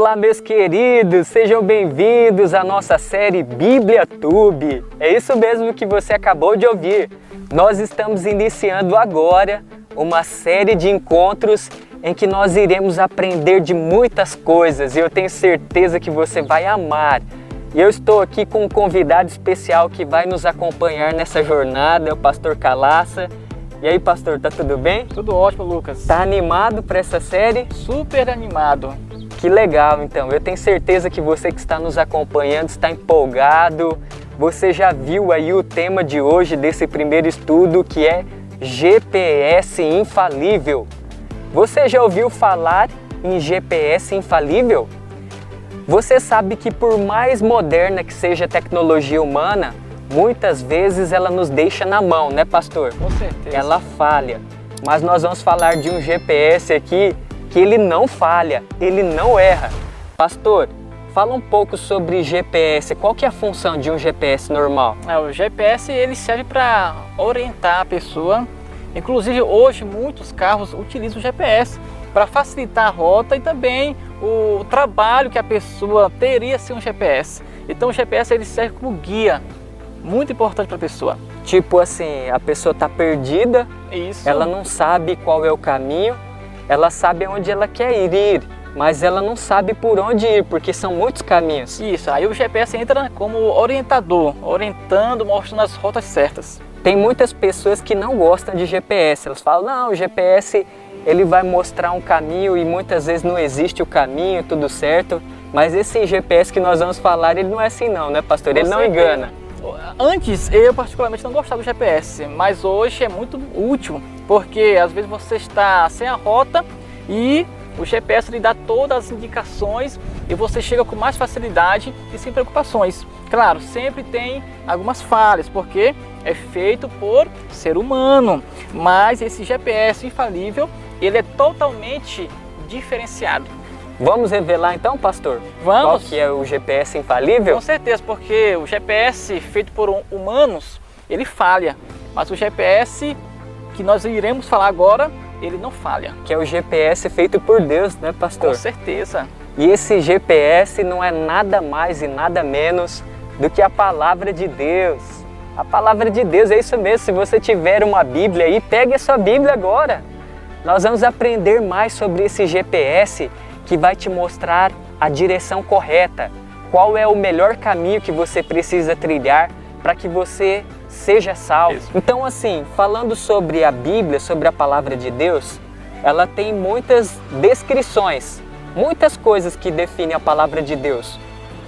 Olá, meus queridos, sejam bem-vindos à nossa série Bíblia Tube. É isso mesmo que você acabou de ouvir. Nós estamos iniciando agora uma série de encontros em que nós iremos aprender de muitas coisas e eu tenho certeza que você vai amar. E eu estou aqui com um convidado especial que vai nos acompanhar nessa jornada, é o Pastor Calaça. E aí, pastor, tá tudo bem? Tudo ótimo, Lucas. Tá animado para essa série? Super animado. Que legal, então. Eu tenho certeza que você que está nos acompanhando está empolgado. Você já viu aí o tema de hoje desse primeiro estudo, que é GPS infalível. Você já ouviu falar em GPS infalível? Você sabe que por mais moderna que seja a tecnologia humana, muitas vezes ela nos deixa na mão, né, pastor? Com certeza. Ela falha. Mas nós vamos falar de um GPS aqui que ele não falha, ele não erra. Pastor, fala um pouco sobre GPS. Qual que é a função de um GPS normal? O GPS ele serve para orientar a pessoa. Inclusive hoje muitos carros utilizam o GPS para facilitar a rota e também o trabalho que a pessoa teria sem um GPS. Então o GPS ele serve como guia, muito importante para a pessoa. Tipo assim, a pessoa está perdida, Isso. Ela não sabe qual é o caminho, ela sabe onde ela quer ir, mas ela não sabe por onde ir, porque são muitos caminhos. Isso, aí o GPS entra como orientador, orientando, mostrando as rotas certas. Tem muitas pessoas que não gostam de GPS, elas falam, não, o GPS ele vai mostrar um caminho e muitas vezes não existe o caminho, tudo certo, mas esse GPS que nós vamos falar, ele não é assim não, né, pastor? Ele não engana. Antes, eu particularmente não gostava do GPS, mas hoje é muito útil, porque às vezes você está sem a rota e o GPS lhe dá todas as indicações e você chega com mais facilidade e sem preocupações. Claro, sempre tem algumas falhas, porque é feito por ser humano, mas esse GPS infalível, ele é totalmente diferenciado. Vamos revelar então, pastor? Vamos. Qual que é o GPS infalível? Com certeza, porque o GPS feito por humanos, ele falha, mas o GPS que nós iremos falar agora, ele não falha. Que é o GPS feito por Deus, né, pastor? Com certeza. E esse GPS não é nada mais e nada menos do que a palavra de Deus. A palavra de Deus, é isso mesmo. Se você tiver uma Bíblia aí, pegue a sua Bíblia agora. Nós vamos aprender mais sobre esse GPS que vai te mostrar a direção correta. Qual é o melhor caminho que você precisa trilhar para que você seja salvo. Isso. Então, assim, falando sobre a Bíblia, sobre a palavra de Deus, ela tem muitas descrições, muitas coisas que definem a palavra de Deus.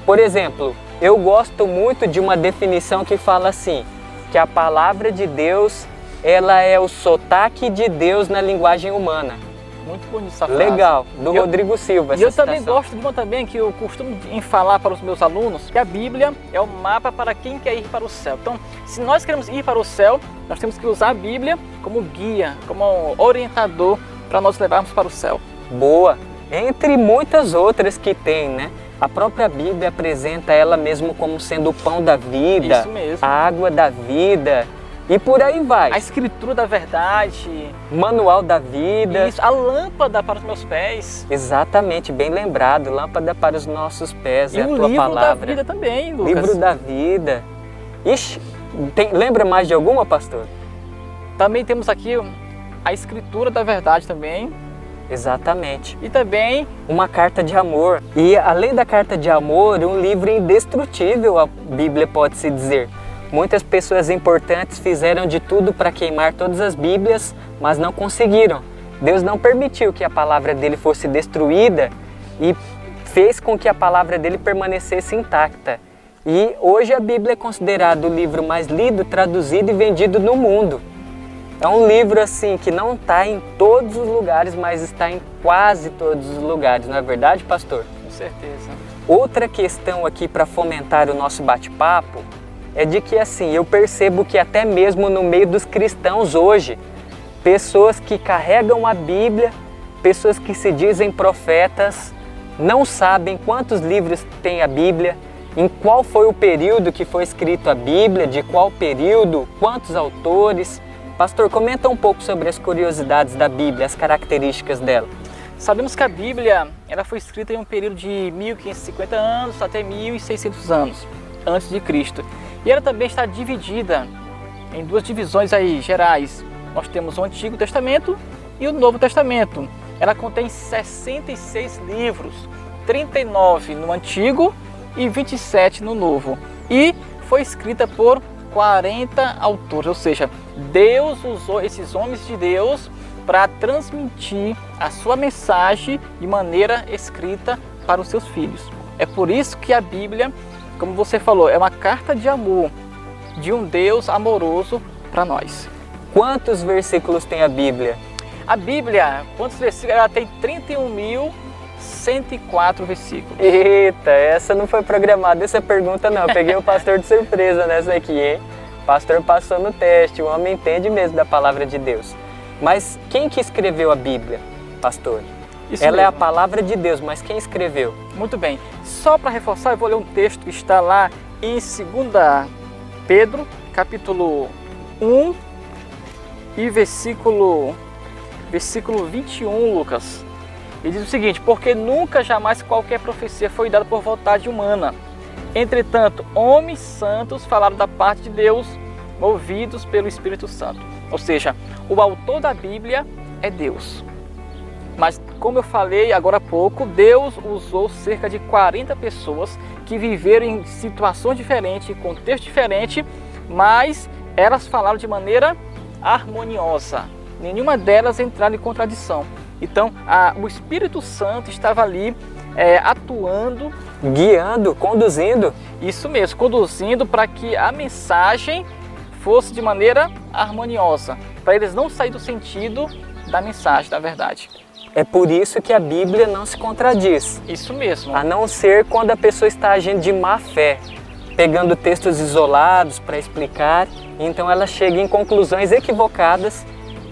Por exemplo, eu gosto muito de uma definição que fala assim, que a palavra de Deus, ela é o sotaque de Deus na linguagem humana. Muito bonito essa frase. Legal, do Rodrigo Silva. E eu também gosto de uma também que eu costumo falar para os meus alunos, que a Bíblia é o mapa para quem quer ir para o céu. Então, se nós queremos ir para o céu, nós temos que usar a Bíblia como guia, como orientador para nós levarmos para o céu. Boa! Entre muitas outras que tem, né? A própria Bíblia apresenta ela mesmo como sendo o pão da vida, Isso mesmo. a água da vida e por aí vai. A escritura da verdade, Manual da vida. isso, a lâmpada para os meus pés. Exatamente, bem lembrado. Lâmpada para os nossos pés, E é a o tua livro palavra. da vida também, Lucas. Livro da vida. Ixi, lembra mais de alguma, pastor? Também temos aqui a escritura da verdade também. Exatamente. E também Uma carta de amor. E além da carta de amor, um livro indestrutível, a Bíblia pode-se dizer. Muitas pessoas importantes fizeram de tudo para queimar todas as Bíblias, mas não conseguiram. Deus não permitiu que a palavra dele fosse destruída e fez com que a palavra dele permanecesse intacta. E hoje a Bíblia é considerada o livro mais lido, traduzido e vendido no mundo. É um livro assim que não está em todos os lugares, mas está em quase todos os lugares, não é verdade, pastor? com certeza. Outra questão aqui para fomentar o nosso bate-papo é de que assim, eu percebo que até mesmo no meio dos cristãos hoje, pessoas que carregam a Bíblia, pessoas que se dizem profetas, não sabem quantos livros tem a Bíblia, em qual foi o período que foi escrito a Bíblia, de qual período, quantos autores. Pastor, comenta um pouco sobre as curiosidades da Bíblia, as características dela. Sabemos que a Bíblia ela foi escrita em um período de 1550 anos até 1600 anos antes de Cristo. E ela também está dividida em duas divisões aí gerais. Nós temos o Antigo Testamento e o Novo Testamento. Ela contém 66 livros, 39 no Antigo e 27 no Novo. E foi escrita por 40 autores, ou seja, Deus usou esses homens de Deus para transmitir a sua mensagem de maneira escrita para os seus filhos. É por isso que a Bíblia, como você falou, é uma carta de amor de um Deus amoroso para nós. Quantos versículos tem a Bíblia? A Bíblia, quantos versículos? Ela tem 31.104 versículos. Eita, essa não foi programada, essa pergunta não. Eu peguei o pastor de surpresa nessa aqui, hein? O pastor passou no teste, o homem entende mesmo da palavra de Deus. Mas quem que escreveu a Bíblia, pastor? Isso Ela mesmo. é a palavra de Deus, mas quem escreveu? Muito bem. Só para reforçar, eu vou ler um texto que está lá em 2 Pedro, capítulo 1 e versículo 21, Lucas. Ele diz o seguinte: porque nunca jamais qualquer profecia foi dada por vontade humana. Entretanto, homens santos falaram da parte de Deus, movidos pelo Espírito Santo. Ou seja, o autor da Bíblia é Deus. Mas, como eu falei agora há pouco, Deus usou cerca de 40 pessoas que viveram em situações diferentes, em contextos diferentes, mas elas falaram de maneira harmoniosa. Nenhuma delas entraram em contradição. Então, o Espírito Santo estava ali atuando, Guiando, conduzindo. isso mesmo, conduzindo para que a mensagem fosse de maneira harmoniosa, para eles não saírem do sentido da mensagem, da verdade. É por isso que a Bíblia não se contradiz. Isso mesmo. A não ser quando a pessoa está agindo de má fé, pegando textos isolados para explicar, então ela chega em conclusões equivocadas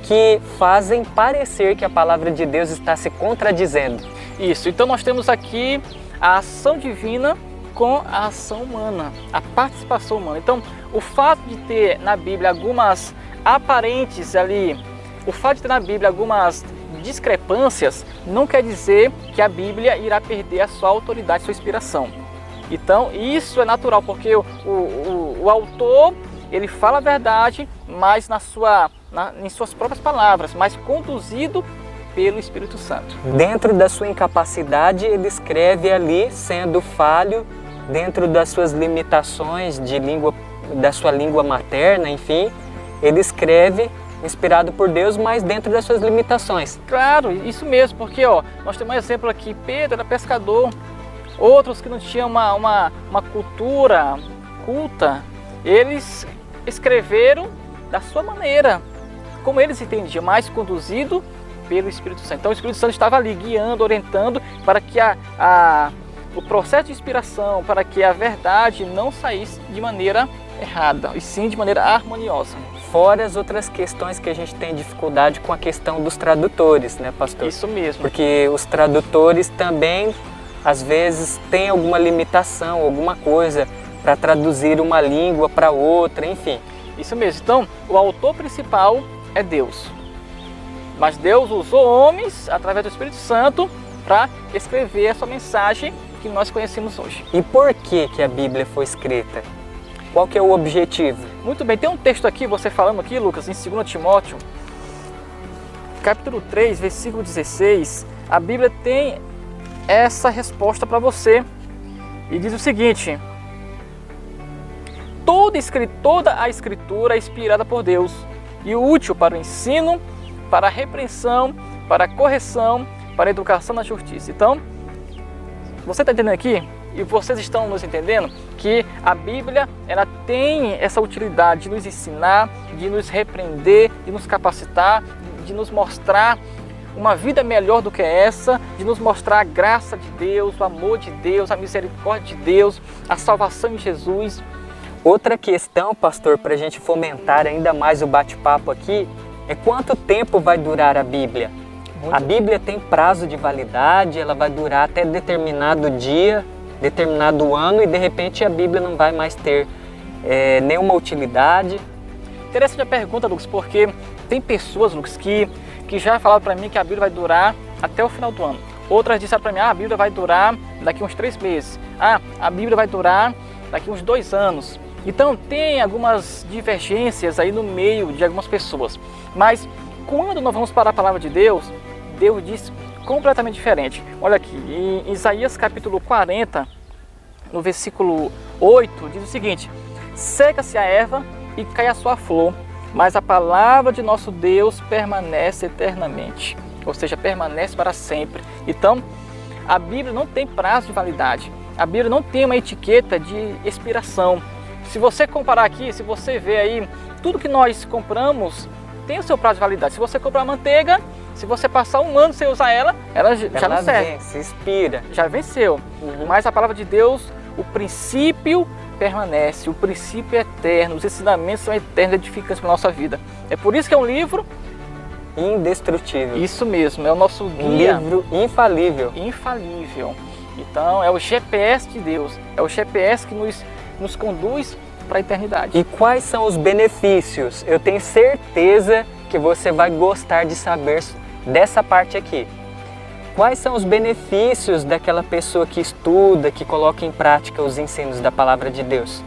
que fazem parecer que a palavra de Deus está se contradizendo. Isso, então nós temos aqui a ação divina com a ação humana, a participação humana. Então, o fato de ter na Bíblia algumas aparentes ali, o fato de ter na Bíblia algumas discrepâncias, não quer dizer que a Bíblia irá perder a sua autoridade, sua inspiração. Então, isso é natural, porque o autor, ele fala a verdade, mas em suas próprias palavras, mas conduzido pelo Espírito Santo. Dentro da sua incapacidade, ele escreve ali, sendo falho, dentro das suas limitações de língua, da sua língua materna, enfim, ele escreve inspirado por Deus, mas dentro das suas limitações. Claro, isso mesmo, porque nós temos um exemplo aqui, Pedro era pescador, outros que não tinham uma cultura culta, eles escreveram da sua maneira, como eles entendiam, mais conduzido pelo Espírito Santo. Então o Espírito Santo estava ali guiando, orientando para que o processo de inspiração, para que a verdade não saísse de maneira errada, e sim de maneira harmoniosa. Fora as outras questões que a gente tem dificuldade com a questão dos tradutores, né, pastor? Isso mesmo. Porque os tradutores também, às vezes, têm alguma limitação, alguma coisa para traduzir uma língua para outra, enfim. Isso mesmo. Então, o autor principal é Deus. Mas Deus usou homens, através do Espírito Santo, para escrever a sua mensagem que nós conhecemos hoje. E por que a Bíblia foi escrita? Qual que é o objetivo? Muito bem, tem um texto aqui, você falando aqui, Lucas, em 2 Timóteo, capítulo 3, versículo 16, a Bíblia tem essa resposta para você. E diz o seguinte: toda a Escritura é inspirada por Deus e útil para o ensino, para a repreensão, para a correção, para a educação na justiça. Então, você está entendendo aqui? E vocês estão nos entendendo que a Bíblia ela tem essa utilidade de nos ensinar, de nos repreender, de nos capacitar, de nos mostrar uma vida melhor do que essa, de nos mostrar a graça de Deus, o amor de Deus, a misericórdia de Deus, a salvação em Jesus. Outra questão, pastor, para a gente fomentar ainda mais o bate-papo aqui, é quanto tempo vai durar a Bíblia? A Bíblia tem prazo de validade, ela vai durar até determinado dia, determinado ano, e de repente a Bíblia não vai mais ter nenhuma utilidade. Interessante a pergunta, Lucas, porque tem pessoas, Lucas, que já falaram para mim que a Bíblia vai durar até o final do ano. Outras disseram para mim, a Bíblia vai durar daqui uns 3 meses. A Bíblia vai durar daqui uns 2 anos. Então tem algumas divergências aí no meio de algumas pessoas. Mas quando nós vamos para a palavra de Deus, Deus diz completamente diferente. Olha aqui, em Isaías capítulo 40, no versículo 8, diz o seguinte: seca-se a erva e cai a sua flor, mas a palavra de nosso Deus permanece eternamente. Ou seja, permanece para sempre. Então, a Bíblia não tem prazo de validade. A Bíblia não tem uma etiqueta de expiração. Se você comparar aqui, se você ver aí, tudo que nós compramos tem o seu prazo de validade. Se você comprar manteiga, se você passar 1 ano sem usar ela já não serve. Vence, expira. Já venceu. Mas a palavra de Deus, o princípio permanece, o princípio é eterno, os ensinamentos são eternos, edificantes para a nossa vida. É por isso que é um livro indestrutível. Isso mesmo, é o nosso guia. Um livro infalível. Infalível. Então é o GPS de Deus, é o GPS que nos conduz para a eternidade. E quais são os benefícios? Eu tenho certeza que você vai gostar de saber dessa parte aqui. Quais são os benefícios daquela pessoa que estuda, que coloca em prática os ensinos da palavra de Deus?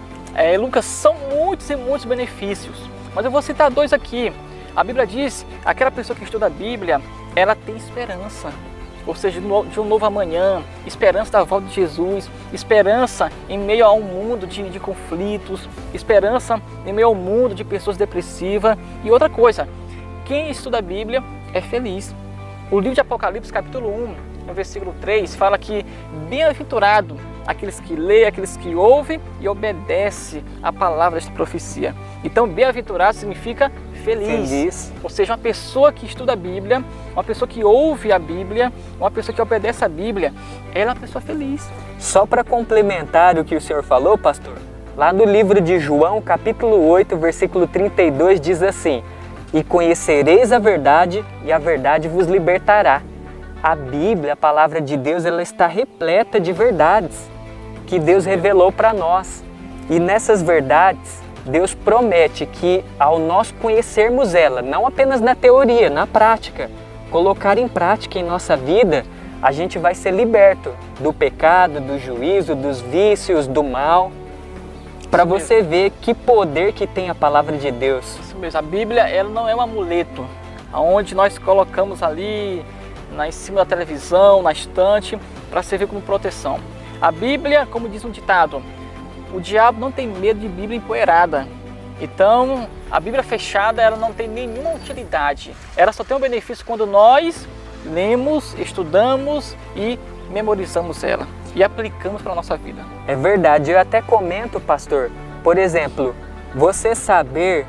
Lucas, são muitos e muitos benefícios, mas eu vou citar 2 aqui. A Bíblia diz, aquela pessoa que estuda a Bíblia, ela tem esperança. Ou seja, de um novo amanhã, esperança da volta de Jesus, esperança em meio a um mundo de conflitos, esperança em meio ao mundo de pessoas depressivas. E outra coisa, quem estuda a Bíblia é feliz. O livro de Apocalipse, capítulo 1, no versículo 3, fala que bem-aventurado aqueles que leem, aqueles que ouvem e obedecem a palavra desta profecia. Então, bem-aventurado significa feliz. Ou seja, uma pessoa que estuda a Bíblia, uma pessoa que ouve a Bíblia, uma pessoa que obedece a Bíblia, ela é uma pessoa feliz. Só para complementar o que o senhor falou, pastor, lá no livro de João, capítulo 8, versículo 32, diz assim: e conhecereis a verdade, e a verdade vos libertará. A Bíblia, a palavra de Deus, ela está repleta de verdades que Deus revelou para nós. E nessas verdades, Deus promete que ao nós conhecermos ela, não apenas na teoria, na prática, colocar em prática em nossa vida, a gente vai ser liberto do pecado, do juízo, dos vícios, do mal. Para você ver que poder que tem a palavra de Deus. Isso mesmo, a Bíblia ela não é um amuleto, onde nós colocamos ali em cima da televisão, na estante, para servir como proteção. A Bíblia, como diz um ditado, o diabo não tem medo de Bíblia empoeirada. Então, a Bíblia fechada ela não tem nenhuma utilidade. Ela só tem um benefício quando nós lemos, estudamos e memorizamos ela e aplicamos para a nossa vida. É verdade, eu até comento, pastor, por exemplo, você saber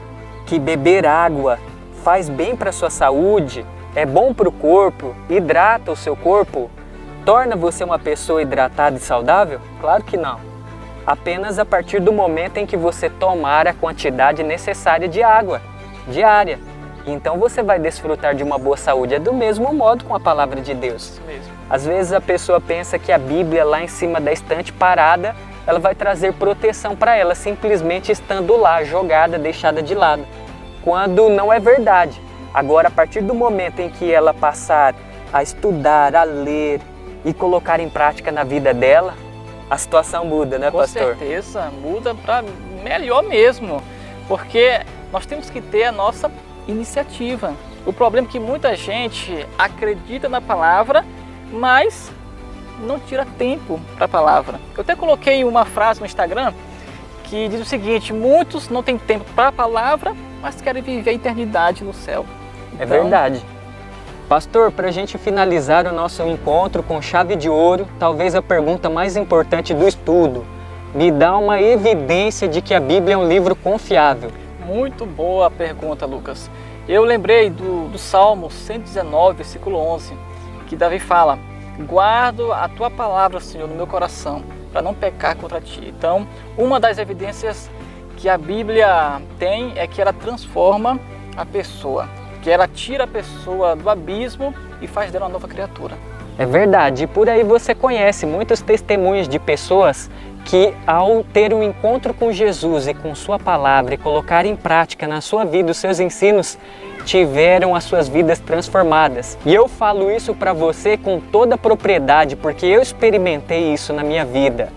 que beber água faz bem para a sua saúde, é bom para o corpo, hidrata o seu corpo, torna você uma pessoa hidratada e saudável? Claro que não. Apenas a partir do momento em que você tomar a quantidade necessária de água diária. Então você vai desfrutar de uma boa saúde. É do mesmo modo com a palavra de Deus. Isso mesmo. Às vezes a pessoa pensa que a Bíblia lá em cima da estante parada, ela vai trazer proteção para ela, simplesmente estando lá, jogada, deixada de lado. Quando não é verdade. Agora, a partir do momento em que ela passar a estudar, a ler e colocar em prática na vida dela, a situação muda, né, pastor? Com certeza, muda para melhor mesmo, porque nós temos que ter a nossa iniciativa. O problema é que muita gente acredita na palavra, mas não tira tempo para a palavra. Eu até coloquei uma frase no Instagram que diz o seguinte: muitos não têm tempo para a palavra, mas querem viver a eternidade no céu. É verdade. Pastor, para a gente finalizar o nosso encontro com chave de ouro, talvez a pergunta mais importante do estudo: me dá uma evidência de que a Bíblia é um livro confiável. Muito boa pergunta, Lucas. Eu lembrei do Salmo 119, versículo 11, que Davi fala: guardo a tua palavra, Senhor, no meu coração, para não pecar contra ti. Então, uma das evidências que a Bíblia tem é que ela transforma a pessoa, que ela tira a pessoa do abismo e faz dela uma nova criatura. É verdade, e por aí você conhece muitos testemunhos de pessoas que ao ter um encontro com Jesus e com sua palavra e colocar em prática na sua vida os seus ensinos, tiveram as suas vidas transformadas. E eu falo isso para você com toda a propriedade, porque eu experimentei isso na minha vida.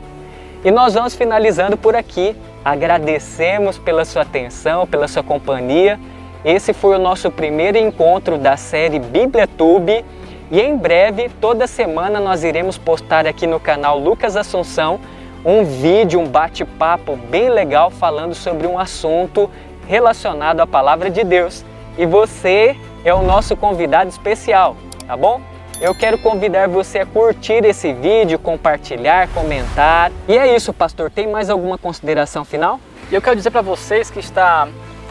E nós vamos finalizando por aqui. Agradecemos pela sua atenção, pela sua companhia. Esse foi o nosso primeiro encontro da série BíbliaTube. E em breve, toda semana, nós iremos postar aqui no canal Lucas Assunção um vídeo, um bate-papo bem legal falando sobre um assunto relacionado à Palavra de Deus. E você é o nosso convidado especial, tá bom? Eu quero convidar você a curtir esse vídeo, compartilhar, comentar. E é isso, pastor. Tem mais alguma consideração final? Eu quero dizer para vocês que estão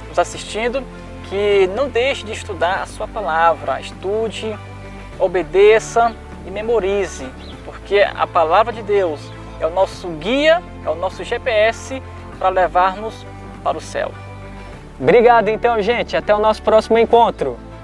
nos assistindo que não deixe de estudar a sua palavra. Estude, obedeça e memorize, porque a Palavra de Deus é o nosso guia, é o nosso GPS para levar-nos para o céu. Obrigado então, gente. Até o nosso próximo encontro.